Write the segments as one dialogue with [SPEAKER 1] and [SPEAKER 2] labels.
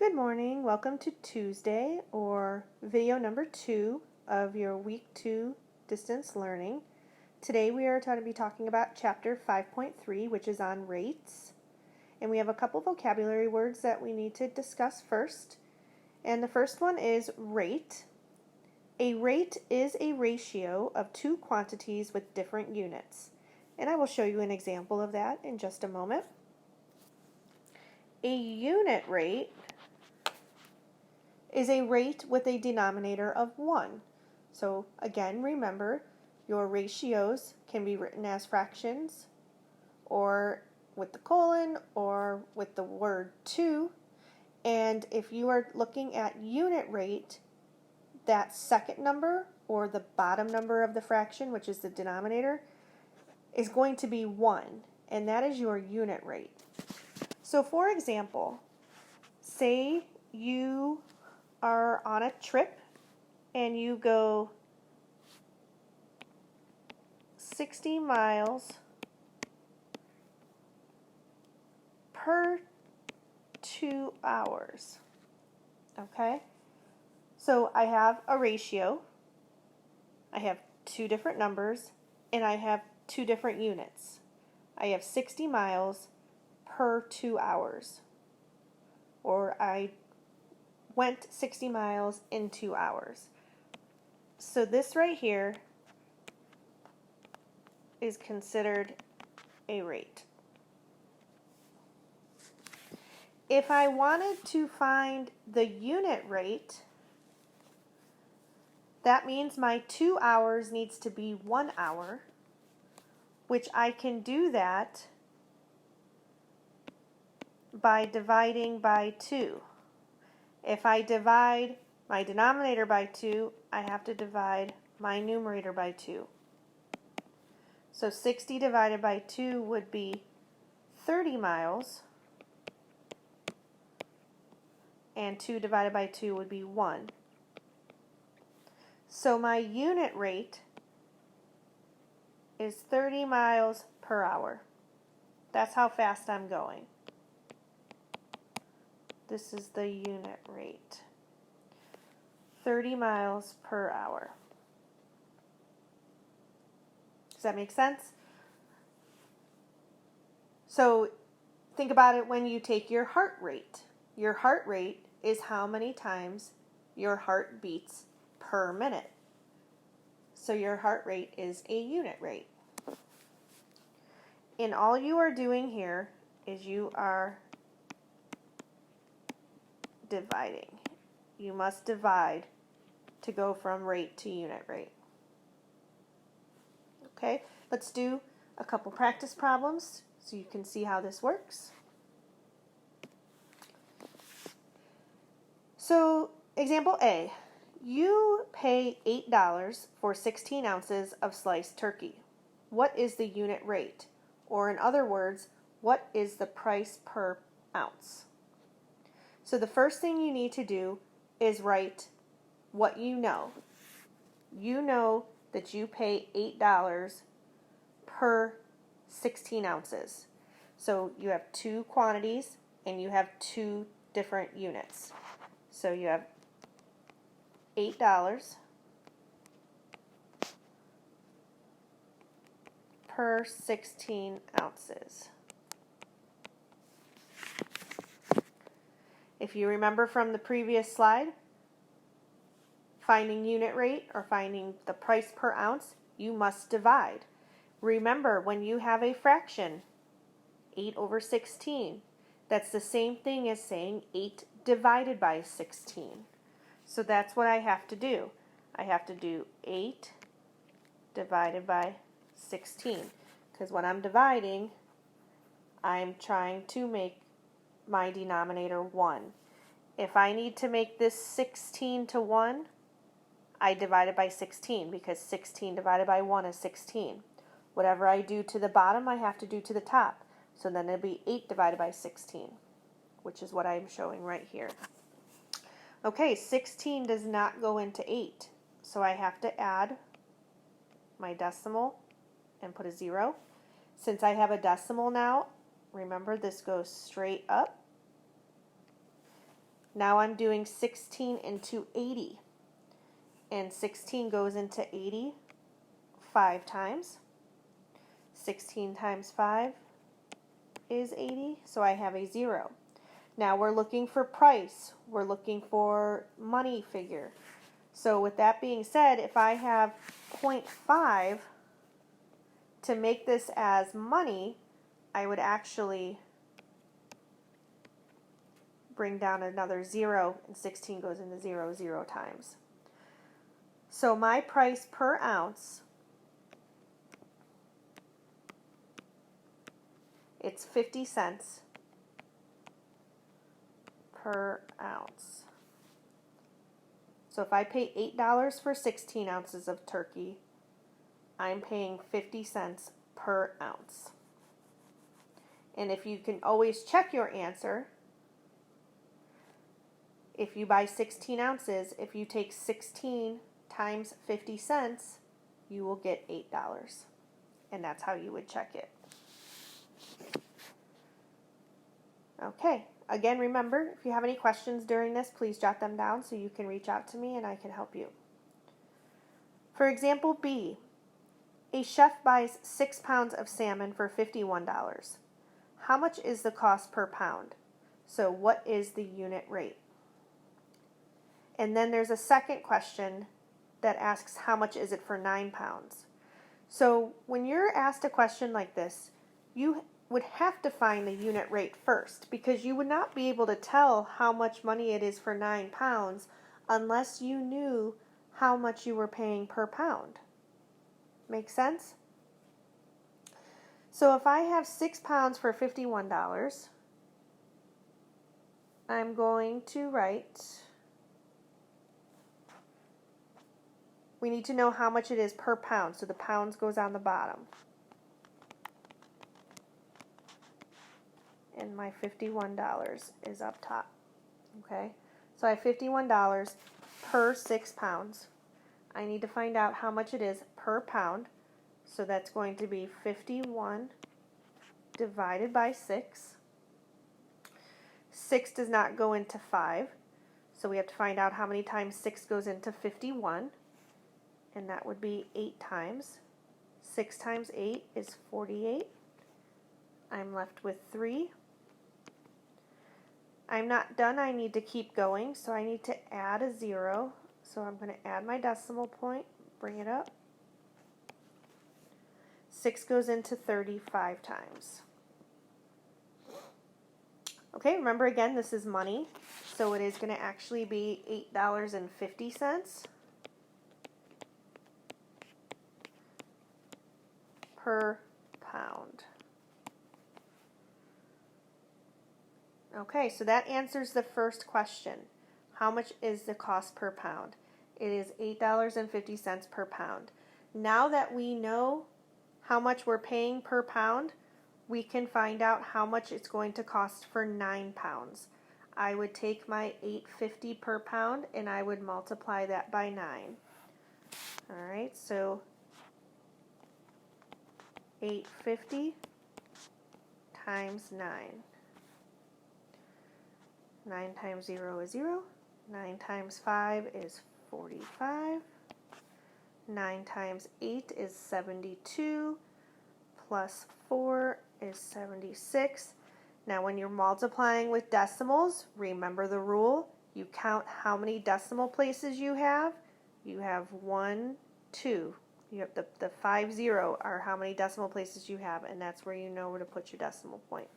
[SPEAKER 1] Good morning. Welcome to Tuesday, or video number 2 of your week 2 distance learning. Today we are going to be talking about chapter 5.3, which is on rates. And we have a couple vocabulary words that we need to discuss first. And the first one is rate. A rate is a ratio of two quantities with different units. And I will show you an example of that in just a moment. A unit rate is a rate with a denominator of 1. So again, remember, your ratios can be written as fractions, or with the colon, or with the word to. And if you are looking at unit rate, that second number, or the bottom number of the fraction, which is the denominator, is going to be 1, and that is your unit rate. So for example, say you are on a trip and you go 60 miles per 2 hours. Okay? So I have a ratio, I have two different numbers, and I have two different units. I have 60 miles per 2 hours, or I went 60 miles in 2 hours. So this right here is considered a rate. If I wanted to find the unit rate, that means my 2 hours needs to be 1 hour, which I can do that by dividing by 2. If I divide my denominator by 2, I have to divide my numerator by 2. So 60 divided by 2 would be 30 miles, and 2 divided by 2 would be 1. So my unit rate is 30 miles per hour. That's how fast I'm going. This is the unit rate. 30 miles per hour. Does that make sense? So think about it when you take your heart rate. Your heart rate is how many times your heart beats per minute. So your heart rate is a unit rate. And all you are doing here is you are dividing. You must divide to go from rate to unit rate. Okay, let's do a couple practice problems so you can see how this works. So, example A, you pay $8 for 16 ounces of sliced turkey. What is the unit rate? Or in other words, what is the price per ounce? So the first thing you need to do is write what you know. You know that you pay $8 per 16 ounces. So you have two quantities and you have two different units. So you have $8 per 16 ounces. If you remember from the previous slide, finding unit rate or finding the price per ounce, you must divide. Remember, when you have a fraction, 8 over 16, that's the same thing as saying 8 divided by 16. So that's what I have to do. I have to do 8 divided by 16. Because when I'm dividing, I'm trying to make my denominator 1. If I need to make this 16 to 1, I divide it by 16, because 16 divided by 1 is 16. Whatever I do to the bottom, I have to do to the top. So then it'll be 8 divided by 16, which is what I'm showing right here. Okay, 16 does not go into 8, so I have to add my decimal and put a 0. Since I have a decimal now, remember this goes straight up. Now I'm doing 16 into 80. And 16 goes into 80 5 times. 16 times 5 is 80, so I have a 0. Now we're looking for price. We're looking for money figure. So with that being said, if I have 0.5 to make this as money, I would actually bring down another 0, and 16 goes into 0 0 times. So my price per ounce, it's 50 cents per ounce. So if I pay $8 for 16 ounces of turkey, I'm paying 50 cents per ounce. And if you can always check your answer, if you buy 16 ounces, if you take 16 times 50 cents, you will get $8. And that's how you would check it. Okay. Again, remember, if you have any questions during this, please jot them down so you can reach out to me and I can help you. For example B, a chef buys 6 pounds of salmon for $51. How much is the cost per pound? So what is the unit rate? And then there's a second question that asks how much is it for 9 pounds? So when you're asked a question like this, you would have to find the unit rate first, because you would not be able to tell how much money it is for 9 pounds unless you knew how much you were paying per pound. Make sense? So if I have 6 pounds for $51, I'm going to write, we need to know how much it is per pound, so the pounds goes on the bottom. And my $51 is up top. Okay, so I have $51 per 6 pounds. I need to find out how much it is per pound. So that's going to be 51 divided by 6. 6 does not go into 5. So we have to find out how many times 6 goes into 51. And that would be 8 times. 6 times 8 is 48. I'm left with 3. I'm not done. I need to keep going. So I need to add a 0. So I'm going to add my decimal point, bring it up. 6 goes into 35 times. Okay, remember again, this is money. So it is going to actually be $8.50 per pound. Okay, so that answers the first question. How much is the cost per pound? It is $8.50 per pound. Now that we know how much we're paying per pound, we can find out how much it's going to cost for 9 pounds. I would take my $8.50 per pound and I would multiply that by 9. All right, so $8.50 times 9. 9 times 0 is 0. 9 times 5 is 45. 9 times 8 is 72. Plus 4 is 76. Now when you're multiplying with decimals, remember the rule. You count how many decimal places you have. You have 1, 2. You have the 5, 0 are how many decimal places you have, and that's where you know where to put your decimal point.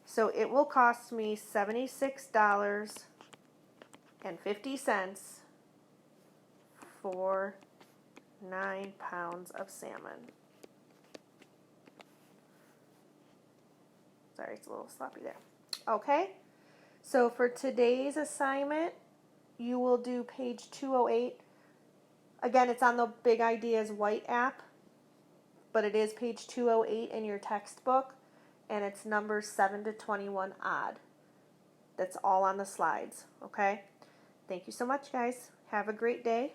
[SPEAKER 1] So it will cost me $76.50 for 9 pounds of salmon. Sorry, it's a little sloppy there. Okay, so for today's assignment, you will do page 208. Again, it's on the Big Ideas White app, but it is page 208 in your textbook, and it's numbers 7 to 21 odd. That's all on the slides, okay? Thank you so much, guys. Have a great day.